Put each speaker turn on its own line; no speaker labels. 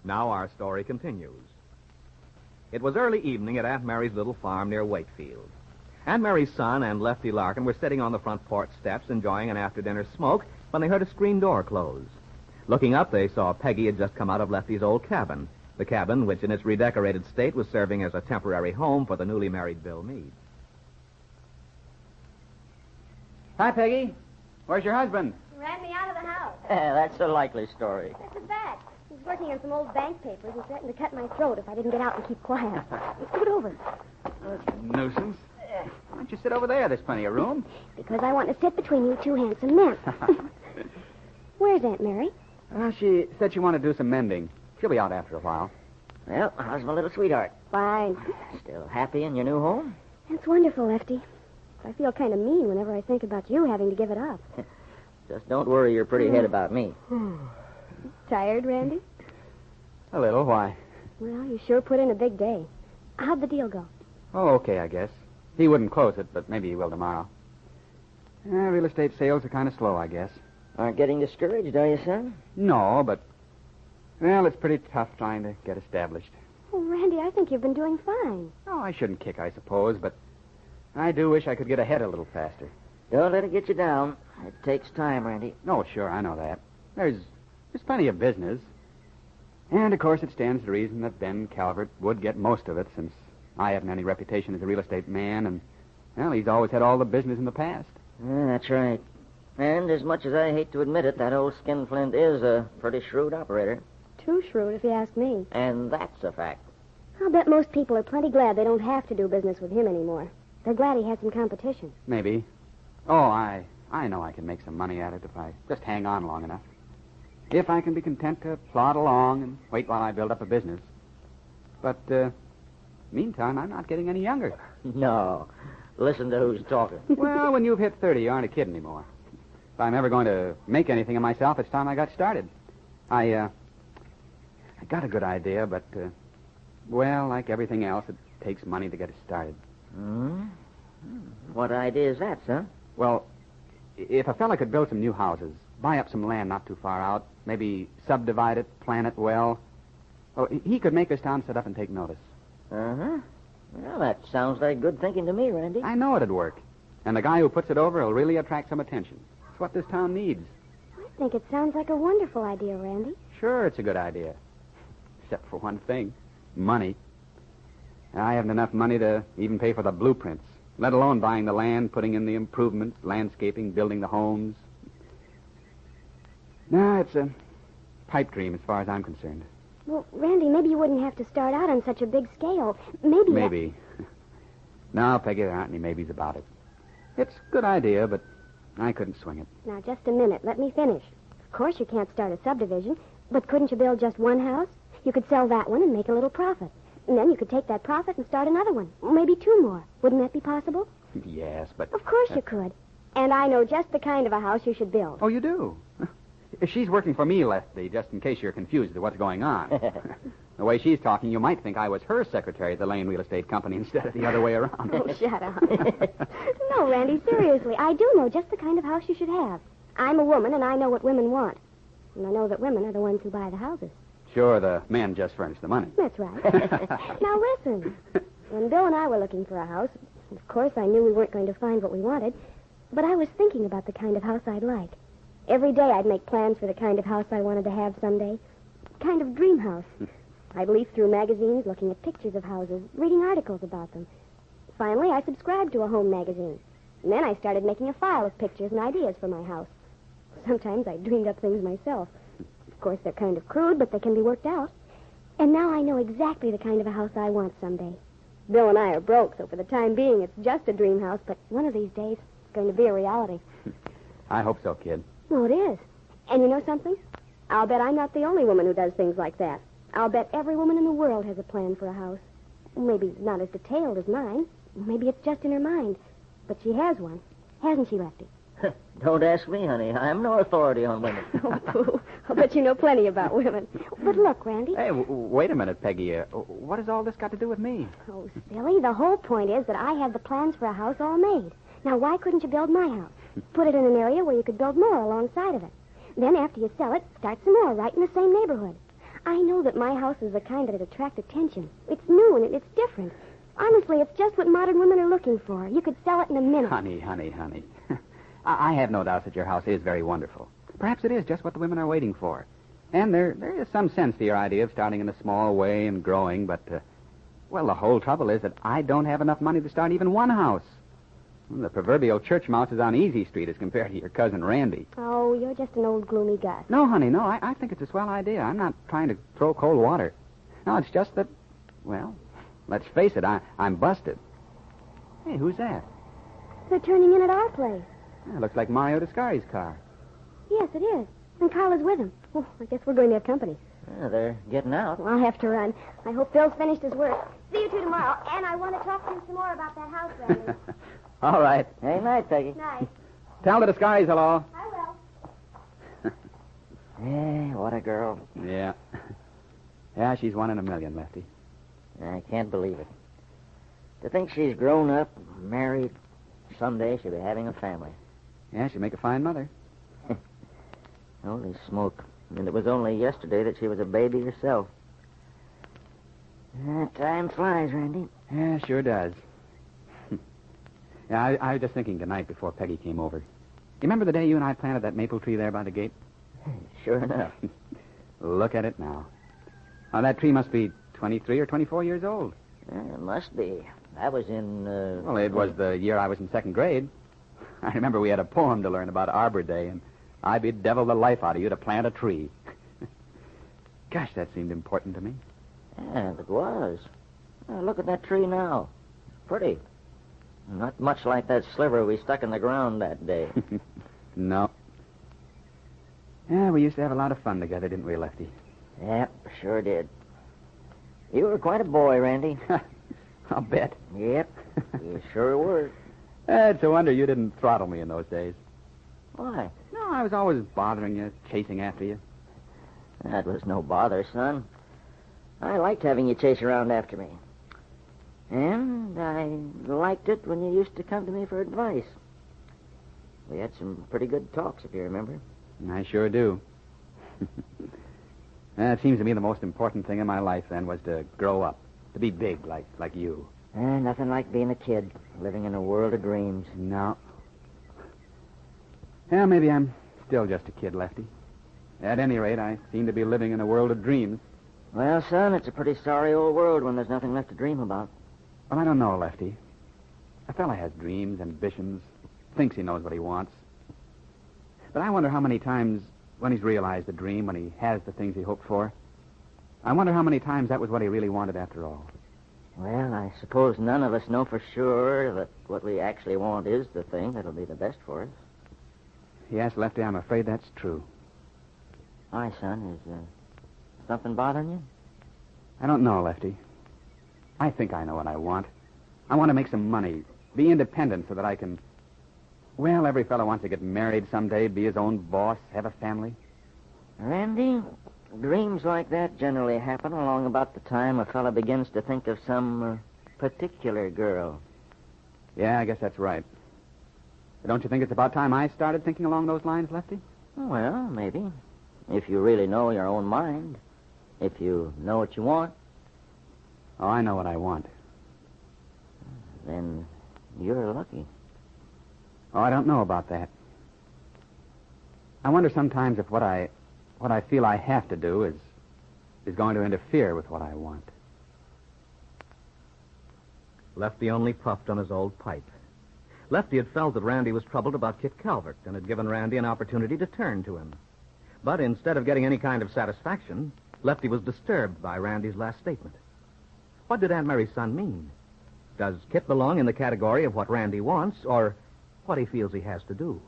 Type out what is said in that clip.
Now our story continues. It was early evening at Aunt Mary's little farm near Wakefield. Aunt Mary's son and Lefty Larkin were sitting on the front porch steps enjoying an after-dinner smoke when they heard a screen door close. Looking up, they saw Peggy had just come out of Lefty's old cabin, the cabin which in its redecorated state was serving as a temporary home for the newly married Bill Meade.
Hi, Peggy. Where's your husband?
Ran me out of the house.
That's a likely story.
That's the fact. He's working on some old bank papers and threatened to cut my throat if I didn't get out and keep quiet. Scoot over.
Nuisance. Why don't you sit over there? There's plenty of room.
Because I want to sit between you two handsome men. Where's Aunt Mary?
She said she wanted to do some mending. She'll be out after a while.
Well, how's my little sweetheart?
Fine.
Still happy in your new home?
That's wonderful, Lefty. I feel kind of mean whenever I think about you having to give it up.
Just don't worry your pretty head about me.
Tired, Randy?
A little. Why?
Well, you sure put in a big day. How'd the deal go?
Oh, okay, I guess. He wouldn't close it, but maybe he will tomorrow. Real estate sales are kind of slow, I guess.
Aren't getting discouraged, are you, son?
No, but... Well, it's pretty tough trying to get established.
Oh, Randy, I think you've been doing fine.
Oh, I shouldn't kick, I suppose, but I do wish I could get ahead a little faster.
Don't let it get you down. It takes time, Randy.
Oh, sure, I know that. There's plenty of business. And, of course, it stands to reason that Ben Calvert would get most of it, since I haven't any reputation as a real estate man, and, well, he's always had all the business in the past.
Yeah, that's right. And as much as I hate to admit it, that old skinflint is a pretty shrewd operator.
Too shrewd, if you ask me.
And that's a fact.
I'll bet most people are plenty glad they don't have to do business with him anymore. They're glad he has some competition.
Maybe. Oh, I know I can make some money at it if I just hang on long enough. If I can be content to plod along and wait while I build up a business. But, meantime, I'm not getting any younger.
No. Listen to who's talking.
Well, when you've hit 30, you aren't a kid anymore. If I'm ever going to make anything of myself, it's time I got started. I got a good idea, but, well, like everything else, it takes money to get it started.
Hmm? What idea is that, son?
Well, if a fella could build some new houses, buy up some land not too far out, maybe subdivide it, plan it well, he could make this town sit up and take notice.
Uh-huh. Well, that sounds like good thinking to me, Randy.
I know it'd work. And the guy who puts it over will really attract some attention. It's what this town needs.
I think it sounds like a wonderful idea, Randy.
Sure, it's a good idea. Except for one thing. Money. I haven't enough money to even pay for the blueprints, let alone buying the land, putting in the improvements, landscaping, building the homes. No, it's a pipe dream as far as I'm concerned.
Well, Randy, maybe you wouldn't have to start out on such a big scale. Maybe.
Maybe. No, Peggy, there aren't any maybes about it. It's a good idea, but I couldn't swing it.
Now, just a minute. Let me finish. Of course you can't start a subdivision, but couldn't you build just one house? You could sell that one and make a little profit. And then you could take that profit and start another one. Maybe two more. Wouldn't that be possible?
Yes, but...
Of course you could. And I know just the kind of a house you should build.
Oh, you do? She's working for me, Lefty, just in case you're confused as to what's going on. The way she's talking, you might think I was her secretary at the Lane Real Estate Company instead of the other way around.
Oh, shut up. No, Randy, seriously. I do know just the kind of house you should have. I'm a woman, and I know what women want. And I know that women are the ones who buy the houses.
Sure, the men just furnish the money.
That's right. Now, listen. When Bill and I were looking for a house, of course I knew we weren't going to find what we wanted, but I was thinking about the kind of house I'd like. Every day I'd make plans for the kind of house I wanted to have someday. Kind of dream house. I'd leaf through magazines looking at pictures of houses, reading articles about them. Finally, I subscribed to a home magazine. And then I started making a file of pictures and ideas for my house. Sometimes I dreamed up things myself. Of course, they're kind of crude, but they can be worked out. And now I know exactly the kind of a house I want someday. Bill and I are broke, so for the time being, it's just a dream house, but one of these days, it's going to be a reality.
I hope so, kid.
Well, it is. And you know something? I'll bet I'm not the only woman who does things like that. I'll bet every woman in the world has a plan for a house. Maybe not as detailed as mine. Maybe it's just in her mind. But she has one. Hasn't she, Lefty?
Don't ask me, honey. I'm no authority on women.
Oh, pooh. I'll bet you know plenty about women. But look, Randy.
Hey, wait a minute, Peggy. What has all this got to do with me?
Oh, silly. The whole point is that I have the plans for a house all made. Now, why couldn't you build my house? Put it in an area where you could build more alongside of it. Then, after you sell it, start some more right in the same neighborhood. I know that my house is the kind that'd attract attention. It's new and it's different. Honestly, it's just what modern women are looking for. You could sell it in a minute.
Honey. I have no doubt that your house is very wonderful. Perhaps it is just what the women are waiting for. And there is some sense to your idea of starting in a small way and growing, but, well, the whole trouble is that I don't have enough money to start even one house. The proverbial church mouse is on Easy Street as compared to your cousin Randy.
Oh, you're just an old gloomy Gus.
No, honey, no. I think it's a swell idea. I'm not trying to throw cold water. No, it's just that, well, let's face it, I'm busted. Hey, who's that?
They're turning in at our place.
It looks like Mario Descari's car.
Yes, it is. And Carl is with him. Oh, I guess we're going to have company.
Yeah, they're getting out.
Well, I'll have to run. I hope Phil's finished his work. See you two tomorrow. And I want to talk to you some more about that house, Randy.
All right.
Hey, night, Peggy.
Night.
Tell the Descaris hello.
I will.
Yeah, what a girl.
Yeah. Yeah, she's 1 in a million, Lefty.
I can't believe it. To think she's grown up, married, someday she'll be having a family.
Yeah, she'll make a fine mother.
Holy smoke. And it was only yesterday that she was a baby herself. Time flies, Randy.
Yeah, sure does. Yeah, I was just thinking tonight before Peggy came over. You remember the day you and I planted that maple tree there by the gate?
Sure enough.
Look at it now. Now, that tree must be 23 or 24 years old.
It must be. That was in,
Well, it was the year I was in second grade. I remember we had a poem to learn about Arbor Day, and I bedeviled the life out of you to plant a tree. Gosh, that seemed important to me.
Yeah, it was. Look at that tree now. Pretty. Not much like that sliver we stuck in the ground that day.
No. Yeah, we used to have a lot of fun together, didn't we, Lefty?
Yep, sure did. You were quite a boy, Randy.
I'll bet.
Yep, you sure were.
It's a wonder you didn't throttle me in those days.
Why?
No, I was always bothering you, chasing after you.
That was no bother, son. I liked having you chase around after me. And I liked it when you used to come to me for advice. We had some pretty good talks, if you remember.
I sure do. It seems to me the most important thing in my life then was to grow up, to be big like you.
Nothing like being a kid, living in a world of dreams.
No. Yeah, maybe I'm still just a kid, Lefty. At any rate, I seem to be living in a world of dreams.
Well, son, it's a pretty sorry old world when there's nothing left to dream about.
Well, I don't know, Lefty. A fella has dreams, ambitions, thinks he knows what he wants. But I wonder how many times when he's realized the dream, when he has the things he hoped for, I wonder how many times that was what he really wanted after all.
Well, I suppose none of us know for sure that what we actually want is the thing that'll be the best for us.
Yes, Lefty, I'm afraid that's true.
Why, son, is something bothering you?
I don't know, Lefty. I think I know what I want. I want to make some money, be independent so that I can... Well, every fellow wants to get married someday, be his own boss, have a family.
Randy, dreams like that generally happen along about the time a fella begins to think of some particular girl.
Yeah, I guess that's right. But don't you think it's about time I started thinking along those lines, Lefty?
Well, maybe. If you really know your own mind. If you know what you want.
Oh, I know what I want.
Then you're lucky.
Oh, I don't know about that. I wonder sometimes if what I feel I have to do is going to interfere with what I want.
Lefty only puffed on his old pipe. Lefty had felt that Randy was troubled about Kit Calvert and had given Randy an opportunity to turn to him. But instead of getting any kind of satisfaction, Lefty was disturbed by Randy's last statement. What did Aunt Mary's son mean? Does Kit belong in the category of what Randy wants or what he feels he has to do?